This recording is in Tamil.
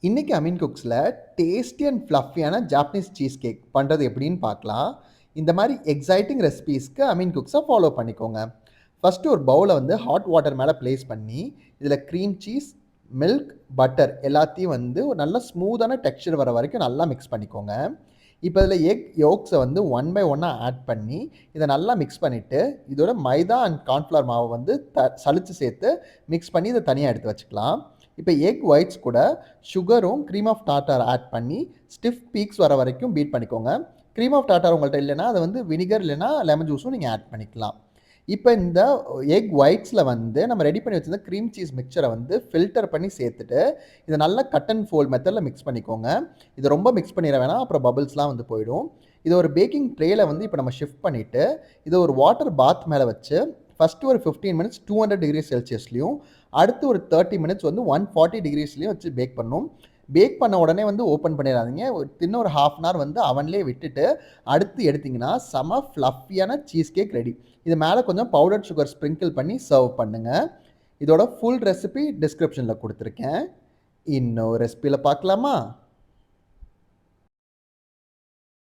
இன்னைக்கு அமீன் குக்ஸில் டேஸ்டி அண்ட் ஃப்ளஃபியான ஜாப்பனீஸ் சீஸ் கேக் பண்ணுறது எப்படின்னு பார்க்கலாம். இந்த மாதிரி எக்ஸைட்டிங் ரெசிபீஸ்க்கு அமீன் குக்ஸை ஃபாலோ பண்ணிக்கோங்க. ஃபஸ்ட்டு ஒரு பவுலை வந்து ஹாட் வாட்டர் மேலே ப்ளேஸ் பண்ணி இதில் க்ரீம் சீஸ், மில்க், பட்டர் எல்லாத்தையும் வந்து ஒரு நல்ல ஸ்மூத்தான டெக்ஸ்சர் வர வரைக்கும் நல்லா மிக்ஸ் பண்ணிக்கோங்க. இப்போ இதில் எக் யோக்ஸை வந்து ஒன் பை ஒன்னாக ஆட் பண்ணி இதை நல்லா மிக்ஸ் பண்ணிவிட்டு இதோட மைதா அண்ட் கார்ன்ஃப்ளவர் மாவை வந்து சலிச்சு சேர்த்து மிக்ஸ் பண்ணி இதை தனியாக எடுத்து வச்சுக்கலாம். இப்போ எக் ஒயிட்ஸ் கூட சுகரும் க்ரீம் ஆஃப் டாட்டார் ஆட் பண்ணி ஸ்டிஃப் பீக்ஸ் வர வரைக்கும் பீட் பண்ணிக்கோங்க. க்ரீம் ஆஃப் டாட்டார் உங்கள்கிட்ட இல்லைன்னா அதை வந்து வினிகர் இல்லைன்னா லெமன் ஜூஸும் நீங்கள் ஆட் பண்ணிக்கலாம். இப்போ இந்த எக் ஒயிட்ஸில் வந்து நம்ம ரெடி பண்ணி வச்சிருந்த க்ரீம் சீஸ் மிக்சரை வந்து ஃபில்டர் பண்ணி சேர்த்துட்டு இதை நல்லா கட் அண்ட் ஃபோல்ட் மெத்தடில் மிக்ஸ் பண்ணிக்கோங்க. இதை ரொம்ப மிக்ஸ் பண்ணிட வேணாம், அப்புறம் பபிள்ஸ்லாம் வந்து போயிடும். இதை ஒரு பேக்கிங் ட்ரேயில் வந்து இப்போ நம்ம ஷிஃப்ட் பண்ணிவிட்டு இதை ஒரு வாட்டர் பாத் மேலே வச்சு ஃபஸ்ட்டு ஒரு 15 மினிட்ஸ் 200 டிகிரி செல்சியஸ்லையும் அடுத்து ஒரு 30 மினிட்ஸ் வந்து 140 டிகிரிஸ்லையும் வச்சு பேக் பண்ணணும். பேக் பண்ண உடனே வந்து ஓப்பன் பண்ணிடாதீங்க. இன்னும் ஒரு ஹாஃப் அன் ஹவர் வந்து அவன்லேயே விட்டுட்டு அடுத்து எடுத்திங்கன்னா செம ஃப்ளஃபியான சீஸ் கேக் ரெடி. இது மேலே கொஞ்சம் பவுடர் சுகர் ஸ்ப்ரிங்கிள் பண்ணி சர்வ் பண்ணுங்கள். இதோட ஃபுல் ரெசிபி டிஸ்கிரிப்ஷனில் கொடுத்துருக்கேன். இன்னும் ரெசிபியில் பார்க்கலாமா?